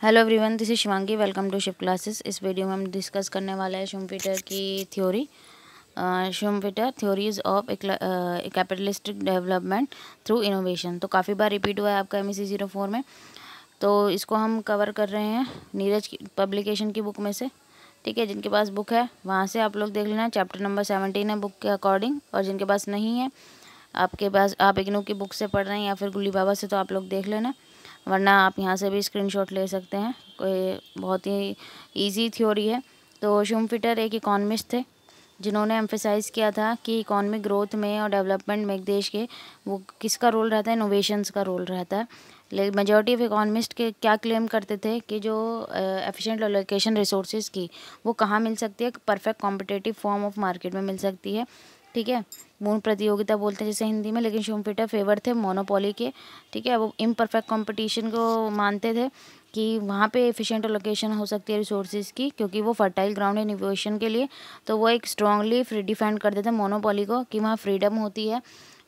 Hello everyone, this is Shivangi. Welcome to shift classes. इस video में हम डिस्कस करने वाला है शुम्पीटर की theory. Schumpeter theories of capitalistic development through innovation. तो काफ़ी बार रिपीट हुआ है आपका MEC 04 में, तो इसको हम कवर कर रहे हैं नीरज की पब्लिकेशन की बुक में से। ठीक है, जिनके पास बुक है वहाँ से आप लोग देख लेना। चैप्टर नंबर 17 है बुक के अकॉर्डिंग, और जिनके पास नहीं है, आपके पास आप इग्नू की बुक से पढ़ रहे हैं या फिर गुली बाबा से, तो आप लोग देख लेना, वरना आप यहाँ से भी स्क्रीनशॉट ले सकते हैं। कोई बहुत ही इजी थ्योरी है। तो शुम्पीटर एक इकोनॉमिस्ट थे जिन्होंने एम्फेसाइज़ किया था कि इकोनॉमिक ग्रोथ में और डेवलपमेंट में एक देश के वो किसका रोल रहता है, इनोवेशंस का रोल रहता है। लेकिन मेजॉरिटी ऑफ इकोनॉमिस्ट के क्या क्लेम करते थे कि जो एफिशिएंट एलोकेशन रिसोर्सेज की वो कहाँ मिल सकती है, perfect competitive form of market में मिल सकती है। ठीक है, पूर्ण प्रतियोगिता बोलते हैं जैसे हिंदी में, लेकिन शुम्पीटर फेवर थे मोनोपोली के। ठीक है, वो इम्परफेक्ट कंपटीशन को मानते थे कि वहाँ पे एफिशिएंट एलोकेशन हो सकती है रिसोर्सेज की, क्योंकि वो फर्टाइल ग्राउंड है इनोवेशन के लिए। तो वो एक स्ट्रांगली डिफेंड करते थे मोनोपोली को कि वहाँ फ्रीडम होती है,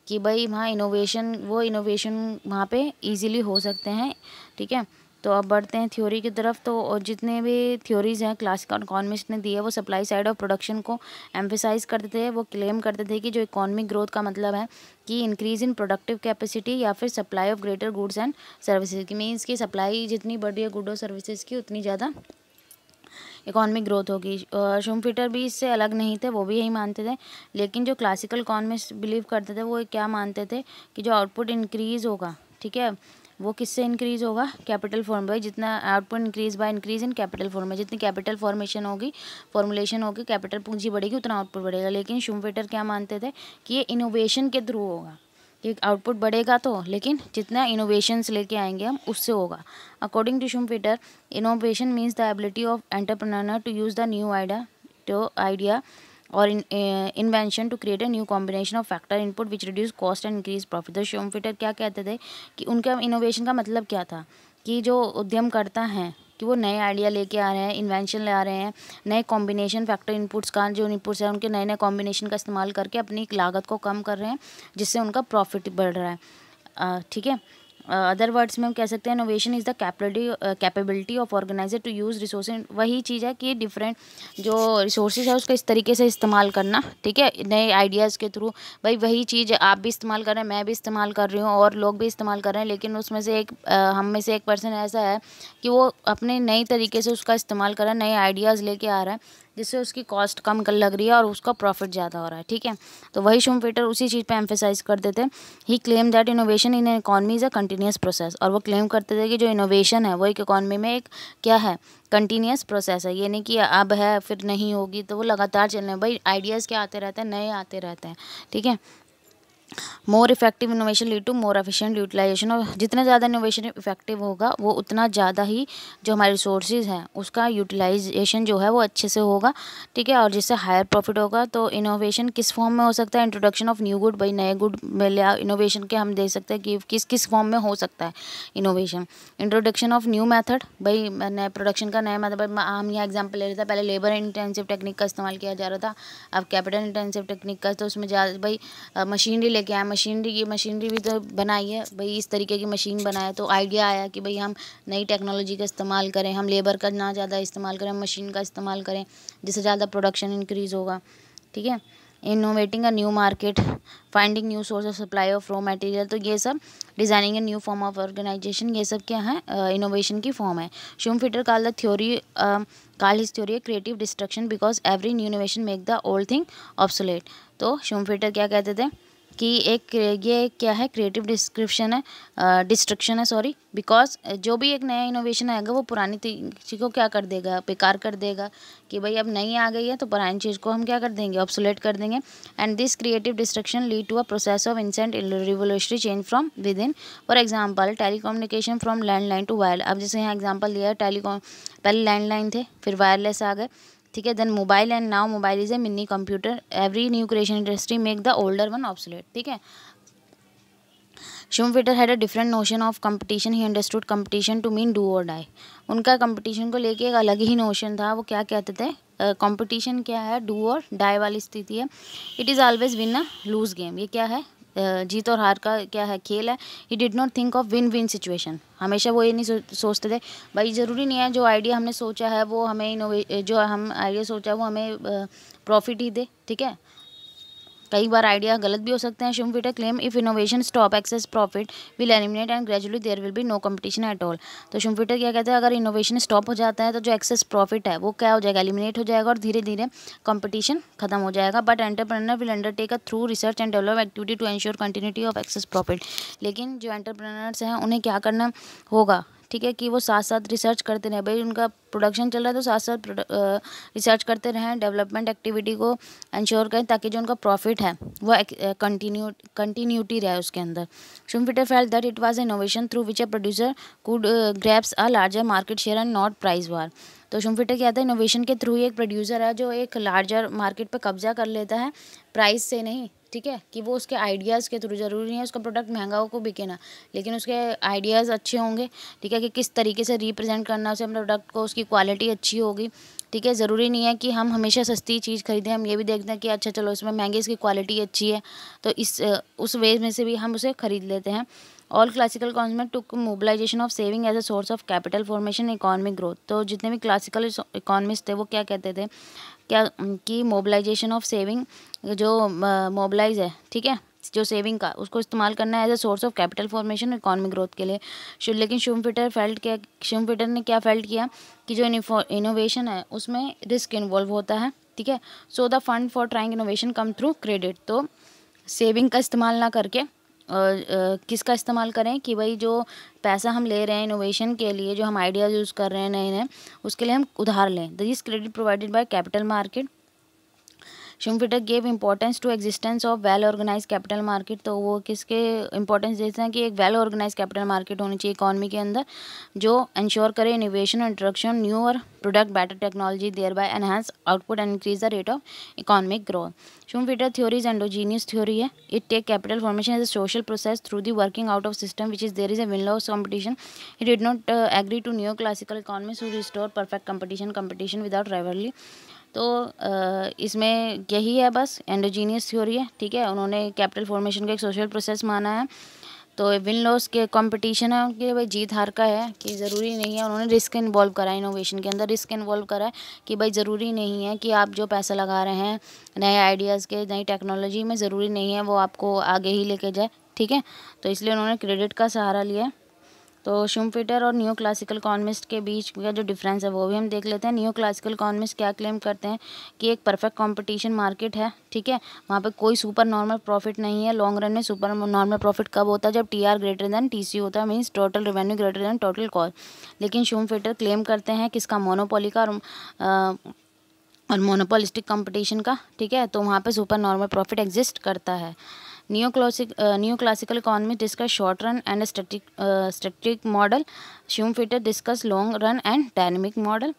कि भाई वहाँ इनोवेशन वहाँ पे इजीली हो सकते हैं। ठीक है, तो अब बढ़ते हैं थ्योरी की तरफ। तो और जितने भी थ्योरीज़ हैं क्लासिकल इकोनॉमिस्ट ने दी है, वो सप्लाई साइड ऑफ प्रोडक्शन को एम्फेसाइज करते थे। वो क्लेम करते थे कि जो इकोनॉमिक ग्रोथ का मतलब है कि इंक्रीज़ इन प्रोडक्टिव कैपेसिटी या फिर supply of greater goods and services की। मीन्स की सप्लाई जितनी बढ़ी है गुड और सर्विसेज की, उतनी ज़्यादा इकोनॉमिक ग्रोथ होगी। शुम्पीटर भी इससे अलग नहीं थे, वो भी यही मानते थे। लेकिन जो क्लासिकल इकोनॉमिस्ट बिलीव करते थे वो क्या मानते थे कि जो आउटपुट इंक्रीज़ होगा, ठीक है, वो किससे इंक्रीज़ होगा, कैपिटल फॉर्म बाई। जितना output increase by increase in capital form में, जितनी कैपिटल फॉर्मुलेशन होगी, कैपिटल पूंजी बढ़ेगी, उतना आउटपुट बढ़ेगा। लेकिन शुम्पीटर क्या मानते थे कि ये इनोवेशन के थ्रू होगा, कि आउटपुट बढ़ेगा तो, लेकिन जितना इनोवेशंस लेके आएंगे हम उससे होगा। According to Schumpeter, innovation means the ability of entrepreneur to use the new idea और invention to create a new combination of factor input which reduce cost and increase profit. तो शुम्पीटर क्या कहते थे कि उनका इनोवेशन का मतलब क्या था, कि जो उद्यम करता है कि वो नए आइडिया लेके आ रहे हैं, इन्वेंशन ले आ रहे हैं, नए कॉम्बिनेशन फैक्टर इनपुट्स का, जो इनपुट्स हैं उनके नए नए कॉम्बिनेशन का इस्तेमाल करके अपनी लागत को कम कर रहे हैं, जिससे उनका प्रॉफिट बढ़ रहा है। ठीक है, अदर वर्ड्स में हम कह सकते हैं innovation is the capability of organiser to use resources. वही चीज़ है कि डिफरेंट जो रिसोर्सेज है उसका इस तरीके से इस्तेमाल करना, ठीक है, नए आइडियाज़ के थ्रू। भाई वही चीज़ आप भी इस्तेमाल कर रहे हैं, मैं भी इस्तेमाल कर रही हूँ, और लोग भी इस्तेमाल कर रहे हैं, लेकिन उसमें से हम में से एक पर्सन ऐसा है कि वो अपने नई तरीके से उसका इस्तेमाल कर रहा है, नए आइडियाज़ लेके आ रहा है, जिससे उसकी कॉस्ट कम कर लग रही है और उसका प्रॉफिट ज़्यादा हो रहा है। ठीक है, तो वही शुम्पीटर उसी चीज़ पे एम्फेसाइज करते थे। He claim that innovation in economy is a continuous process. और वो क्लेम करते थे कि जो इनोवेशन है वो एक इकॉनमी में एक क्या है, कंटिन्यूस प्रोसेस है। ये नहीं कि अब है फिर नहीं होगी, तो वो लगातार चलना है। भाई आइडियाज़ क्या आते रहते हैं, नए आते रहते हैं। ठीक है, more effective innovation lead to more efficient utilisation. और जितना ज़्यादा इनोवेशन इफेक्टिव होगा, वो उतना ज़्यादा ही जो हमारे रिसोर्सेज हैं उसका यूटिलाइजेशन जो है वो अच्छे से होगा। ठीक है, और जिससे हायर प्रॉफिट होगा। तो इनोवेशन किस फॉर्म में हो सकता है, इंट्रोडक्शन ऑफ न्यू गुड। भाई नए गुड इनोवेशन के हम देख सकते हैं कि किस किस फॉर्म में हो सकता है innovation. Introduction of new method, भाई नए प्रोडक्शन का नया मेथड। हम यहाँ एग्जाम्पल ले रहे थे, पहले लेबर इंटेंसिव टेक्निक का इस्तेमाल किया जा रहा था, अब कैपिटल इंटेंसिव टेक्निक का। तो उसमें भाई मशीनरी लेके आए, मशीनरी भी तो बनाई है, भाई इस तरीके की मशीन बनाए, तो आइडिया आया कि भाई हम नई टेक्नोलॉजी का इस्तेमाल करें, हम लेबर का ना ज़्यादा इस्तेमाल करें, मशीन का इस्तेमाल करें, जिससे ज़्यादा प्रोडक्शन इंक्रीज़ होगा। ठीक है, innovating a new market, finding new source of supply of raw material. तो ये सब designing a new form of organization, ये सब क्या है, इनोवेशन की फॉर्म है। Schumpeter call his theory creative destruction because every new innovation make the old thing obsolete. तो शुम्पीटर क्या कहते थे कि ये क्या है, क्रिएटिव डिस्ट्रक्शन है, सॉरी, बिकॉज जो भी एक नया इनोवेशन आएगा वो पुरानी चीज़ को क्या कर देगा, बेकार कर देगा, कि भाई अब नई आ गई है तो पुरानी चीज़ को हम क्या कर देंगे, ऑब्सोलेट कर देंगे। And this creative destruction lead to a process of incessant revolutionary change from within. For example telecommunication from landline to wire. अब जैसे यहाँ एग्जाम्पल दिया है, पहले लैंडलाइन थे, फिर वायरलेस आ गए। ठीक है, then mobile, and now mobile is a mini computer. Every new creation industry make the older one obsolete. ठीक है, Schumpeter had a different notion of competition. He understood competition to mean do और die. उनका competition को लेके एक अलग ही notion था। वो क्या कहते थे, कंपटीशन क्या है, डू और डाई वाली स्थिति है। It is always win a lose game. ये क्या है, जीत और हार का क्या है, खेल है। ही did not think of win win situation, हमेशा वो ये नहीं सोचते थे भाई ज़रूरी नहीं है जो आइडिया हमने सोचा है वो हमें जो हम आइडिया सोचा है वो हमें प्रॉफिट ही दे, ठीक है। कई बार आइडिया गलत भी हो सकते हैं। Schumpeter claim if innovation stop excess profit will eliminate and gradually there will be no competition at all. तो शुम्फिटर क्या कहते हैं, अगर इनोवेशन स्टॉप हो जाता है तो जो एक्सेस प्रॉफिट है वो क्या हो जाएगा, एलिमिनेट हो जाएगा और धीरे धीरे कंपटीशन खत्म हो जाएगा। But entrepreneur will undertake a through research and develop activity to ensure continuity of excess profit. लेकिन जो एंटरप्रेन्योर्स हैं उन्हें क्या करना होगा, ठीक है, कि वो साथ साथ रिसर्च करते रहें। भाई उनका प्रोडक्शन चल रहा है तो साथ साथ रिसर्च करते रहें, डेवलपमेंट एक्टिविटी को इंश्योर करें ताकि जो उनका प्रॉफिट है वो कंटिन्यूटी रहे उसके अंदर। Schumpeter felt that it was innovation through which a producer could grabs a larger market share and not price war. तो शुम्फिटर क्या था, इनोवेशन के थ्रू ही एक प्रोड्यूसर है जो एक लार्जर मार्केट पे कब्जा कर लेता है, प्राइस से नहीं, ठीक है, कि वो उसके आइडियाज़ के थ्रू, ज़रूरी नहीं है उसका प्रोडक्ट महंगा हो को बिके ना, लेकिन उसके आइडियाज़ अच्छे होंगे, ठीक है, कि किस तरीके से रिप्रेजेंट करना उसे अपने प्रोडक्ट को, उसकी क्वालिटी अच्छी होगी, ठीक है। ज़रूरी नहीं है कि हम हमेशा सस्ती चीज़ खरीदें, हम ये भी देखते हैं कि अच्छा चलो इसमें महंगी इसकी क्वालिटी अच्छी है तो उस वे में से भी हम उसे खरीद लेते हैं। All classical concept took mobilization of saving as a source of capital formation economic growth. तो जितने भी क्लासिकल इकोनॉमिस्ट थे वो क्या कहते थे, क्या कि मोबिलाइजेशन ऑफ सेविंग, जो मोबिलाइज है, ठीक है, जो सेविंग का उसको इस्तेमाल करना है as a source of capital formation economic growth के लिए। लेकिन शुम्फिटर ने क्या फेल्ट किया कि जो इनोवेशन है उसमें रिस्क इन्वॉल्व होता है, ठीक है। So the fund for trying innovation come through credit. तो सेविंग का इस्तेमाल ना करके किसका इस्तेमाल करें कि भाई जो पैसा हम ले रहे हैं इनोवेशन के लिए, जो हम आइडियाज़ यूज़ कर रहे हैं नए नए, उसके लिए हम उधार लें। This credit provided by capital market. Schumpeter gave importance to existence of well organize capital market. तो वो किसके इंपॉर्टेंस देते हैं कि एक वेल ऑर्गेनाइज कैपिटल मार्केट होनी चाहिए इकॉनमी के अंदर, जो इंश्योर करे इनोवेशन, इंट्रोडक्शन न्यू और product, better technology, thereby enhance output and increase the rate of economic growth. Schumpeter theory is endogenous theory है। It take capital formation as a social process through the working out of system which is there is a win loss competition. He did not agree to new classical economist who restore perfect competition without rivalry. तो इसमें यही है, बस endogenous theory है, ठीक है। उन्होंने capital formation को एक सोशल प्रोसेस माना है। तो विन लॉस के कंपटीशन है उनके, भाई जीत हार का है कि ज़रूरी नहीं है। उन्होंने रिस्क इन्वॉल्व करा है, इनोवेशन के अंदर रिस्क इन्वॉल्व करा है कि भाई ज़रूरी नहीं है कि आप जो पैसा लगा रहे हैं नए आइडियाज़ के, नई टेक्नोलॉजी में, ज़रूरी नहीं है वो आपको आगे ही लेके जाए, ठीक है। तो इसलिए उन्होंने क्रेडिट का सहारा लिया है। तो शुम्फिटर और न्यू क्लासिकल इकोनॉमिस्ट के बीच का जो डिफरेंस है वो भी हम देख लेते हैं। न्यू क्लासिकल इकोनॉमिस्ट क्या क्लेम करते हैं कि एक परफेक्ट कंपटीशन मार्केट है, ठीक है, वहाँ पे कोई सुपर नॉर्मल प्रॉफिट नहीं है। लॉन्ग रन में सुपर नॉर्मल प्रॉफिट कब होता है, जब टीआर ग्रेटर देन टीसी होता है, means total revenue greater than total cost. लेकिन शुम्फिटर क्लेम करते हैं किसका, मोनोपोली का और मोनोपोलिस्टिक कंपटीशन का, ठीक है। तो वहाँ पे सुपर नॉर्मल प्रॉफिट एग्जिस्ट करता है। New classical economy discuss short run and static model. Schumpeter discuss long run and dynamic model.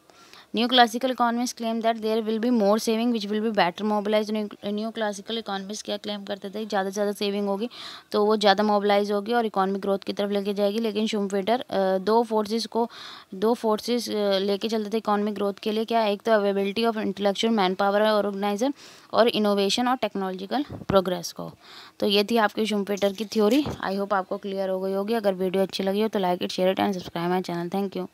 New classical economist claim that there will be more saving which will be better mobilize. New classical economist क्या claim करते थे, ज़्यादा से ज़्यादा saving होगी तो वो ज़्यादा मोबिलाइज होगी और इकोनॉमिक ग्रोथ की तरफ लेके जाएगी। लेकिन शुम्फिटर दो फोर्सेस लेके चलते थे इकोनॉमिक ग्रोथ के लिए। क्या, एक तो availability of intellectual man power और ऑर्गेनाइजर, और इनोवेशन और टेक्नोलॉजिकल प्रोग्रेस को। तो ये थी आपकी शुम्फिटर की थ्योरी। आई होप आपको क्लियर हो गई होगी। अगर वीडियो अच्छी लगी हो तो like it, share it and subscribe my channel. Thank you.